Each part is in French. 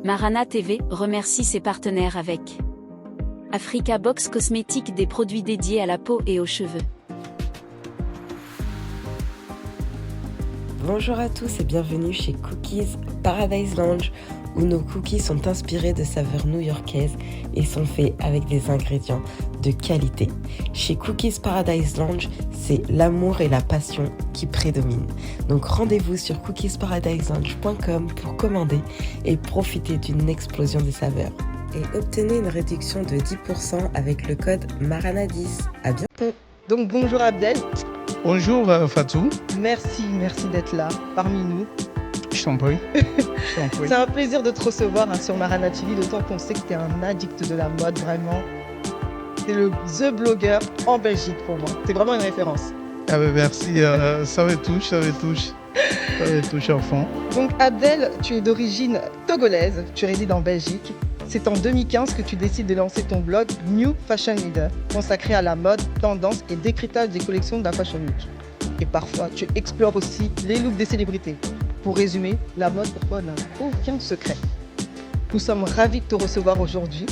Marana TV remercie ses partenaires avec Africa Box Cosmétiques, des produits dédiés à la peau et aux cheveux. Bonjour à tous et bienvenue chez Cookies Paradise Lounge, où nos cookies sont inspirés de saveurs new-yorkaises et sont faits avec des ingrédients de qualité. Chez Cookies Paradise Lounge, c'est l'amour et la passion qui prédominent. Donc rendez-vous sur cookiesparadiselounge.com pour commander et profiter d'une explosion de saveurs. Et obtenez une réduction de 10% avec le code MARANA10. À bientôt. Donc bonjour Abdel. Bonjour Fatou. Merci d'être là parmi nous. Je t'en prie. C'est un plaisir de te recevoir sur Marana TV, d'autant qu'on sait que tu es un addict de la mode, vraiment. Tu es le The Blogger en Belgique pour moi. Tu es vraiment une référence. Ah ben merci, ça me touche à fond. Donc Abdel, tu es d'origine togolaise, tu résides en Belgique. C'est en 2015 que tu décides de lancer ton blog New Fashion Leader, consacré à la mode, tendance et décryptage des collections de la Fashion Week. Et parfois, tu explores aussi les looks des célébrités. Pour résumer, la mode pour toi n'a aucun secret. Nous sommes ravis de te recevoir aujourd'hui.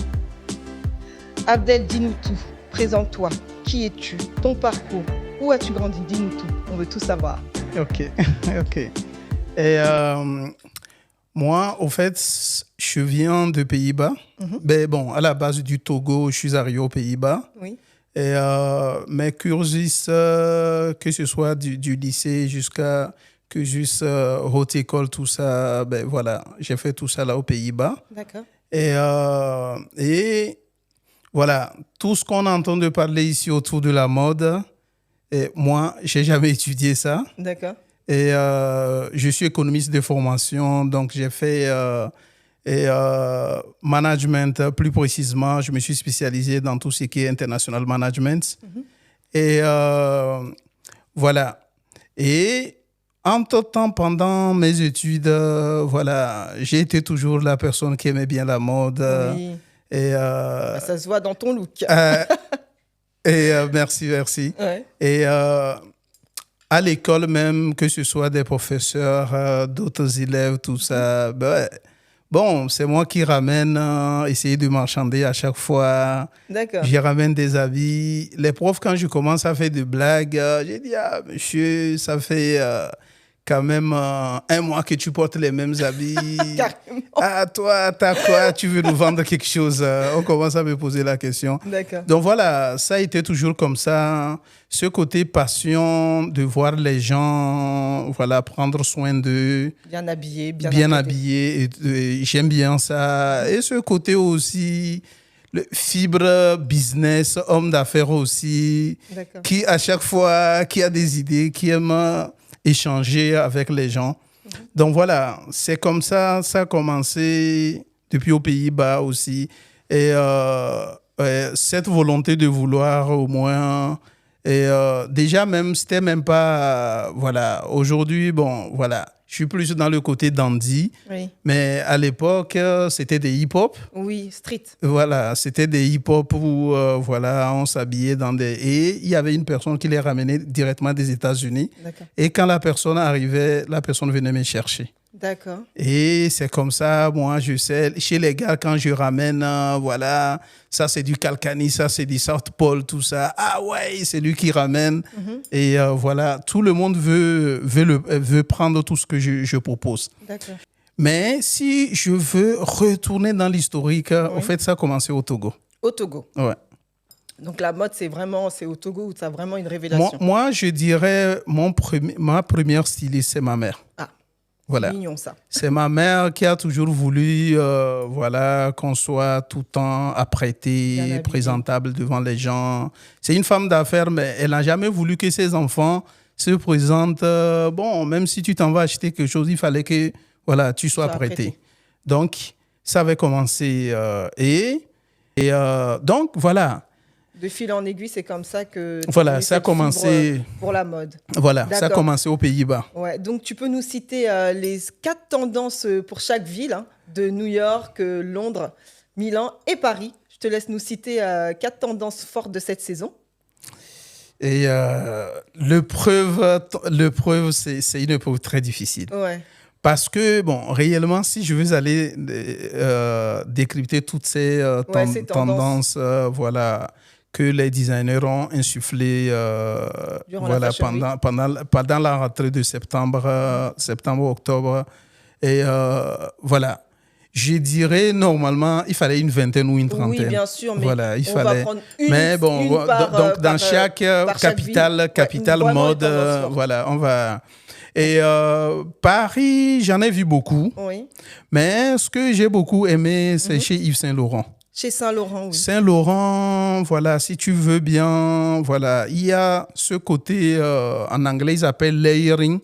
Abdel, dis-nous tout. Présente-toi. Qui es-tu? Ton parcours? Où as-tu grandi? Dis-nous tout. On veut tout savoir. Ok. Et moi, au fait, je viens de Pays-Bas. Mais bon, à la base du Togo, je suis arrivé aux Pays-Bas. Oui. Et mes cursus, que ce soit du lycée jusqu'à haute école, tout ça, ben voilà, j'ai fait tout ça là aux Pays-Bas. D'accord. Et voilà, tout ce qu'on entend de parler ici autour de la mode, et moi, j'ai jamais étudié ça. D'accord. Et je suis économiste de formation, donc j'ai fait management, plus précisément, je me suis spécialisé dans tout ce qui est international management. Et voilà. Et entre-temps, pendant mes études, voilà, j'ai été toujours la personne qui aimait bien la mode. Oui. Et, ça se voit dans ton look. Merci. Ouais. Et à l'école même, que ce soit des professeurs, d'autres élèves, tout ça, bon, c'est moi qui ramène, essayer de marchander à chaque fois. D'accord. Je ramène des habits. Les profs, quand je commence à faire des blagues, j'ai dit, ah, monsieur, ça fait quand même 1 mois que tu portes les mêmes habits. Carrément. Ah, toi, t'as quoi? Tu veux nous vendre quelque chose? On commence à me poser la question. D'accord. Donc voilà, ça a été toujours comme ça. Ce côté passion de voir les gens, voilà, prendre soin d'eux. Bien habillé, Bien habillé. Et j'aime bien ça. Et ce côté aussi, le fibre business, homme d'affaires aussi, D'accord. qui à chaque fois, qui a des idées, qui aime échanger avec les gens. Donc voilà, c'est comme ça a commencé depuis aux Pays-Bas aussi. Et cette volonté de vouloir au moins... Et déjà même, c'était même pas... voilà, aujourd'hui, bon, voilà, je suis plus dans le côté dandy. Oui. Mais à l'époque, c'était des hip-hop. Oui, street. Voilà, c'était des hip-hop où voilà, on s'habillait dans des... Et il y avait une personne qui les ramenait directement des États-Unis. D'accord. Et quand la personne arrivait, la personne venait me chercher. D'accord. Et c'est comme ça, moi, je sais, chez les gars, quand je ramène, voilà, ça c'est du Calcani, ça c'est du South Pole, tout ça. Ah ouais, c'est lui qui ramène. Et voilà, tout le monde veut prendre tout ce que je propose. D'accord. Mais si je veux retourner dans l'historique, en fait, ça a commencé au Togo. Au Togo. Ouais. Donc la mode, c'est au Togo où tu as vraiment une révélation. Moi, je dirais, ma première styliste, c'est ma mère. Ah, voilà. c'est mignon ça. C'est ma mère qui a toujours voulu voilà, qu'on soit tout le temps apprêté, présentable devant les gens. C'est une femme d'affaires, mais elle n'a jamais voulu que ses enfants se présentent. Bon, même si tu t'en vas acheter quelque chose, il fallait que voilà, tu sois apprêté. Donc, ça avait commencé. Donc, voilà. De fil en aiguille, c'est comme ça que... Voilà, ça a commencé... Pour la mode. Voilà, ça a commencé aux Pays-Bas. Ouais, donc, tu peux nous citer les 4 tendances pour chaque ville, hein, de New York, Londres, Milan et Paris. Je te laisse nous citer 4 tendances fortes de cette saison. Et l'épreuve, c'est une épreuve très difficile. Ouais. Parce que, bon, réellement, si je veux aller décrypter toutes ces Ces tendances. tendances, voilà, que les designers ont insufflées Durant la voilà, Fashion Week. pendant la rentrée de septembre-octobre. Et voilà, je dirais normalement, il fallait une vingtaine ou une trentaine. Oui, bien sûr, mais voilà, il on fallait. va prendre une, Mais bon, une par, donc dans par, chaque par chaque ville. capitale Ouais, vraiment mode, une tendance forte. voilà, on va. Et Paris, j'en ai vu beaucoup. Oui. Mais ce que j'ai beaucoup aimé, c'est chez Yves Saint Laurent. Chez Saint Laurent, oui. Saint Laurent, voilà, si tu veux bien, voilà, il y a ce côté, en anglais, ils appellent layering,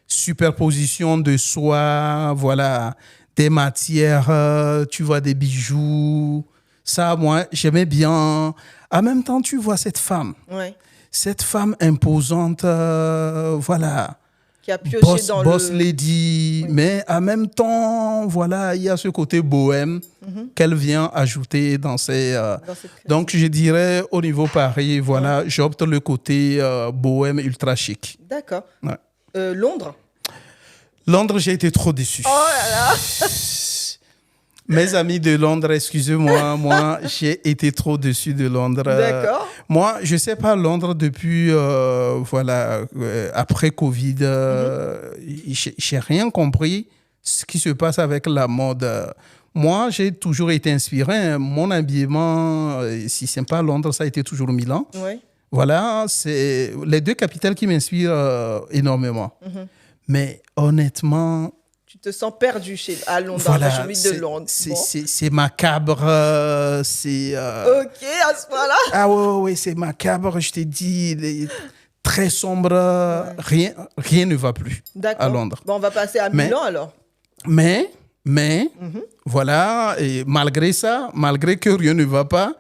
superposition de soie, voilà, des matières, tu vois, des bijoux. Ça, moi, j'aimais bien. En même temps, tu vois cette femme imposante, voilà. Qui a pioché dans boss le... lady, Oui. mais en même temps, voilà, il y a ce côté bohème qu'elle vient ajouter dans ses... Dans cette donc, je dirais, au niveau Paris, voilà, j'opte le côté bohème ultra chic. D'accord. Ouais. Londres. Londres, j'ai été trop déçu. Oh là là. Mes amis de Londres, excusez-moi, moi, j'ai été trop déçu de Londres. D'accord. Moi, je ne sais pas, Londres, depuis, voilà, après Covid, j'ai rien compris ce qui se passe avec la mode. Moi, j'ai toujours été inspiré. Mon habillement, si ce n'est pas Londres, ça a été toujours Milan. Oui. Voilà, c'est les deux capitales qui m'inspirent énormément. Mais honnêtement... Tu te sens perdu à Londres, Voilà, dans la Fashion Week de Londres. c'est macabre, c'est... Ok, à ce point-là. Ah ouais, c'est macabre, je te dis, très sombre, rien ne va plus à Londres. Bon, on va passer à Milan alors. Mais voilà, et malgré ça, malgré que rien ne va pas,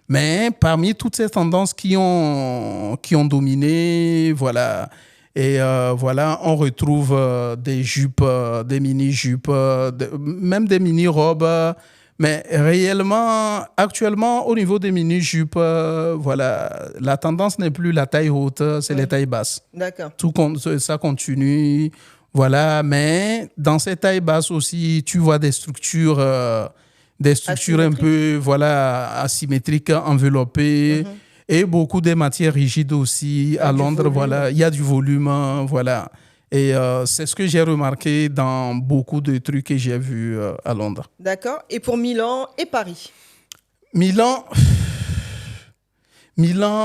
mais parmi toutes ces tendances qui ont dominé, voilà... Et voilà, on retrouve des jupes, des mini-jupes, même des mini-robes. Mais réellement, actuellement, au niveau des mini-jupes, voilà, la tendance n'est plus la taille haute, c'est les tailles basses. D'accord. Ça continue. Voilà, mais dans ces tailles basses aussi, tu vois des structures un peu voilà, asymétriques, enveloppées. Et beaucoup de matières rigides aussi. À Londres, voilà, il y a du volume, voilà. Et c'est ce que j'ai remarqué dans beaucoup de trucs que j'ai vus à Londres. D'accord. Et pour Milan et Paris? Milan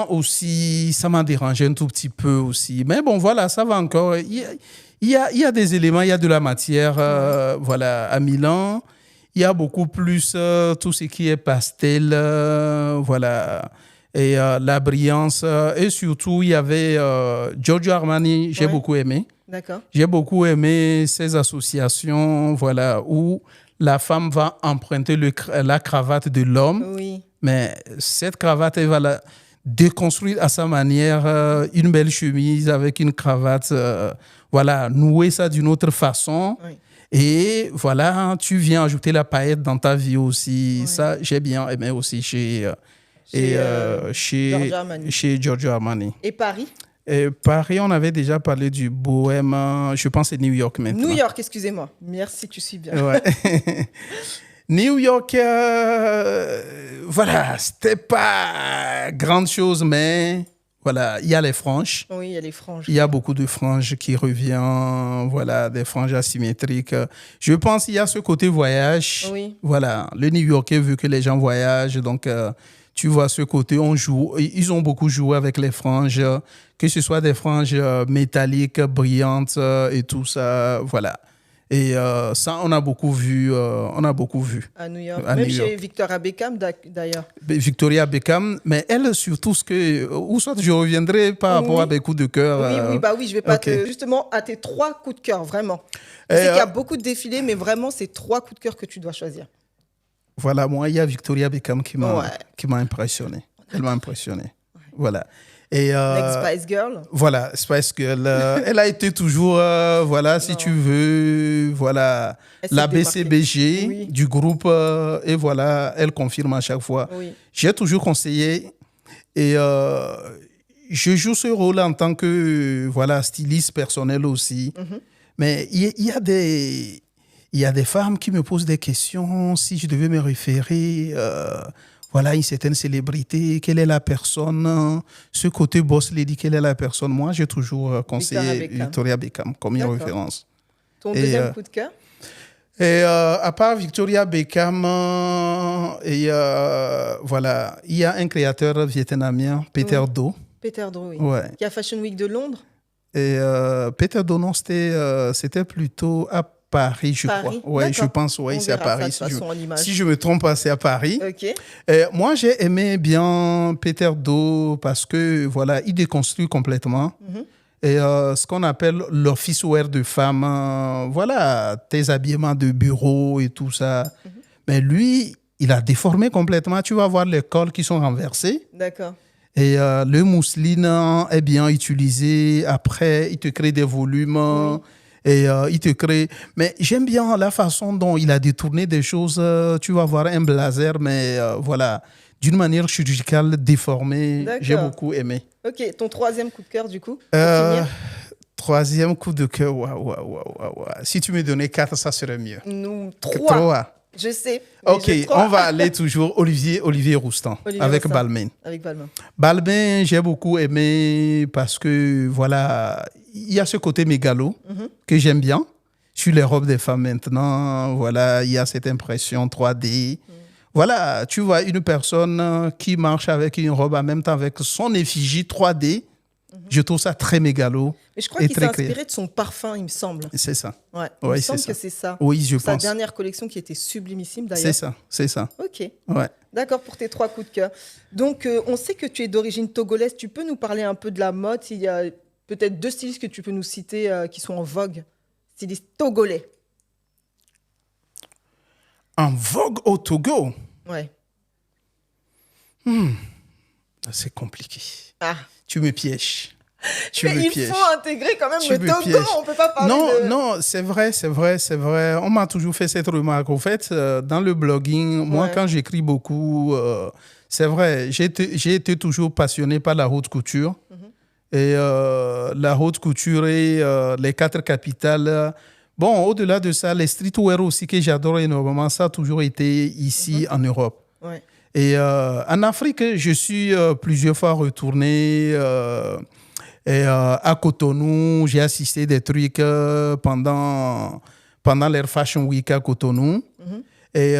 aussi, ça m'a dérangé un tout petit peu aussi. Mais bon, voilà, ça va encore. Il y a des éléments, il y a de la matière. Voilà, à Milan, il y a beaucoup plus tout ce qui est pastel, voilà. Et la brillance. Et surtout, il y avait Giorgio Armani, j'ai beaucoup aimé. D'accord. J'ai beaucoup aimé ces associations, voilà, où la femme va emprunter la cravate de l'homme. Oui. Mais cette cravate, elle va la déconstruire à sa manière. Une belle chemise avec une cravate, voilà, nouer ça d'une autre façon. Oui. Et voilà, tu viens ajouter la paillette dans ta vie aussi. Oui. Ça, j'ai bien aimé aussi chez Giorgio Armani. Et Paris? Paris, on avait déjà parlé du bohème. Je pense que c'est New York maintenant. New York, excusez-moi. Merci, tu suis bien. Ouais. New York, voilà, c'était pas grande chose, mais voilà, il y a les franges. Oui, il y a les franges. Il y a beaucoup de franges qui reviennent, voilà, des franges asymétriques. Je pense qu'il y a ce côté voyage. Oui. Voilà, le New Yorkais veut que les gens voyagent, donc tu vois ce côté, ils ont beaucoup joué avec les franges, que ce soit des franges métalliques, brillantes et tout ça, voilà. Et ça, on a beaucoup vu. À New York. Même chez Victoria Beckham, d'ailleurs. Victoria Beckham, mais elle, surtout, ou soit je reviendrai par rapport à mes coups de cœur. Oui, je vais pas justement, à tes 3 coups de cœur, vraiment. Je sais qu'il y a beaucoup de défilés, mais vraiment, c'est 3 coups de cœur que tu dois choisir. Voilà, moi, il y a Victoria Beckham qui m'a impressionné. Elle m'a impressionné. Ouais. Voilà. Et Next Spice Girl. Voilà, Spice Girl. Elle a été toujours, voilà, si tu veux, voilà, la BCBG du groupe. Et voilà, elle confirme à chaque fois. Oui. J'ai toujours conseillé. Et je joue ce rôle en tant que, voilà, styliste personnel aussi. Mais il y a des femmes qui me posent des questions. Si je devais me référer, voilà, à une certaine célébrité, quelle est la personne? Ce côté boss lady, quelle est la personne? Moi, j'ai toujours conseillé Victoria Beckham comme une référence. Ton deuxième coup de cœur? Et à part Victoria Beckham, voilà, il y a un créateur vietnamien, Peter Do. Peter Do, oui. Ouais. Qui a Fashion Week de Londres. Et Peter Do, non, c'était plutôt à Paris, je crois. Oui, je pense, oui, c'est à Paris. Si je me trompe pas, c'est à Paris. Okay. Moi, j'ai aimé bien Peter Do parce que, voilà, il déconstruit complètement. Et ce qu'on appelle l'office wear de femmes, voilà, tes habillements de bureau et tout ça. Mais lui, il a déformé complètement. Tu vas voir les cols qui sont renversés. D'accord. Et le mousseline est bien utilisé. Après, il te crée des volumes. Oui. Et il te crée... Mais j'aime bien la façon dont il a détourné des choses. Tu vas voir un blazer, mais voilà, d'une manière chirurgicale, déformée. J'ai beaucoup aimé. Ok, ton troisième coup de cœur, du coup? Troisième coup de cœur, Si tu me donnais 4, ça serait mieux. Nous, 3. Je sais. Ok, on va aller toujours Olivier Roustan avec Balmain. Balmain, j'ai beaucoup aimé parce que, voilà, il y a ce côté mégalo que j'aime bien. Sur les robes des femmes maintenant, voilà, il y a cette impression 3D. Voilà, tu vois une personne qui marche avec une robe en même temps avec son effigie 3D. Je trouve ça très mégalo. Mais je crois qu'il s'est inspiré de son parfum, il me semble. C'est ça. Ouais, il me semble que c'est ça. Oui, je pense. Sa dernière collection qui était sublimissime d'ailleurs. C'est ça. Ok. Ouais. D'accord pour tes 3 coups de cœur. Donc, on sait que tu es d'origine togolaise. Tu peux nous parler un peu de la mode? Il y a peut-être 2 stylistes que tu peux nous citer qui sont en vogue. Stylistes togolais. En vogue au Togo? Ouais. C'est compliqué. Ah. Tu me pièges. Mais il faut intégrer quand même le Togo. On ne peut pas parler Non, c'est vrai. On m'a toujours fait cette remarque. Au fait, dans le blogging, moi, quand j'écris beaucoup, c'est vrai, j'ai été toujours passionné par la haute couture. Et la haute couture et les 4 capitales. Bon, au-delà de ça, les streetwear aussi que j'adore énormément, ça a toujours été ici en Europe. Ouais. Et en Afrique, je suis plusieurs fois retourné à Cotonou. J'ai assisté des trucs pendant leur Fashion Week à Cotonou. Et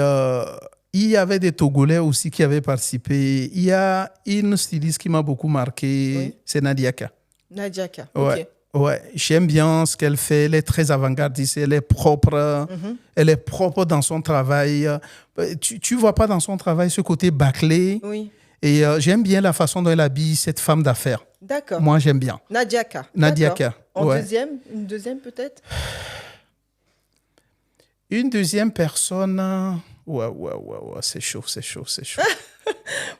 il y avait des Togolais aussi qui avaient participé. Il y a une styliste qui m'a beaucoup marqué, c'est Nadiaka. Nadiaka, ok. Ouais, j'aime bien ce qu'elle fait. Elle est très avant-gardiste, elle est propre. Elle est propre dans son travail. Tu vois pas dans son travail ce côté bâclé. Oui. Et j'aime bien la façon dont elle habille cette femme d'affaires. D'accord. Moi, j'aime bien. Nadiaka. En une deuxième peut-être? Une deuxième personne... Ouais, c'est chaud.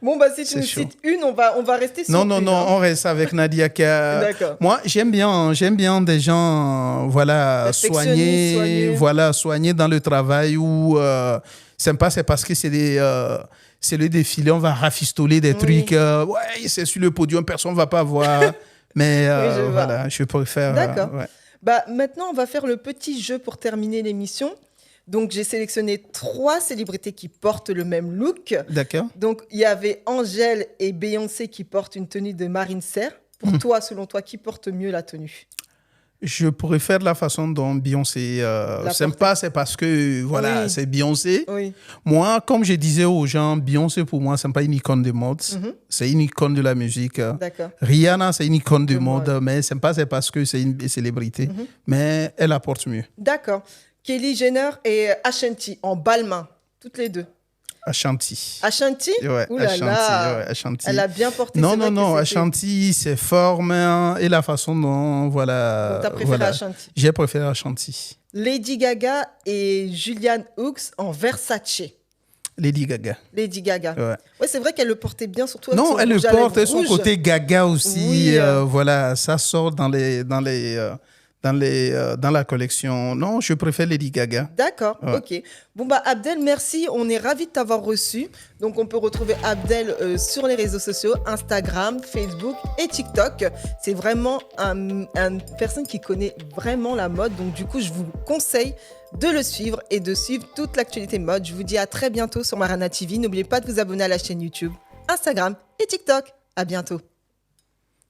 Bon, bah, si tu nous cites une, on va rester sur Non, on reste avec Nadiaka. D'accord. Moi, j'aime bien des gens, voilà, soignés dans le travail ou c'est parce que c'est le défilé, on va rafistoler des trucs. Ouais, c'est sur le podium, personne ne va pas voir. Mais voilà, je préfère. D'accord. Bah, maintenant, on va faire le petit jeu pour terminer l'émission. Donc, j'ai sélectionné 3 célébrités qui portent le même look. D'accord. Donc, il y avait Angèle et Beyoncé qui portent une tenue de marine serre. Pour toi, selon toi, qui porte mieux la tenue? Je préfère la façon dont Beyoncé c'est parce que voilà, c'est Beyoncé. Oui. Moi, comme je disais aux gens, Beyoncé pour moi, c'est pas une icône de mode, c'est une icône de la musique. D'accord. Rihanna, c'est une icône de mode, mais c'est parce que c'est une célébrité, mais elle apporte mieux. D'accord. Kylie Jenner et Ashanti en balmain, toutes les deux. Ashanti. Ashanti? Ouais, ouh là là. Ashanti. Elle a bien porté. Non, Ashanti, c'est fort, mais et la façon dont, voilà. Donc, t'as préféré Ashanti? J'ai préféré Ashanti. Lady Gaga et Julianne Hough en Versace. Lady Gaga. Ouais, c'est vrai qu'elle le portait bien, surtout avec non, elle le porte, et son côté Gaga aussi. Oui, voilà, ça sort dans dans la collection. Non, je préfère Lady Gaga. D'accord, Ouais. ok. Bon bah Abdel, merci, on est ravis de t'avoir reçu. Donc on peut retrouver Abdel sur les réseaux sociaux, Instagram, Facebook et TikTok. C'est vraiment une personne qui connaît vraiment la mode. Donc du coup, je vous conseille de le suivre et de suivre toute l'actualité mode. Je vous dis à très bientôt sur Marana TV. N'oubliez pas de vous abonner à la chaîne YouTube, Instagram et TikTok. À bientôt.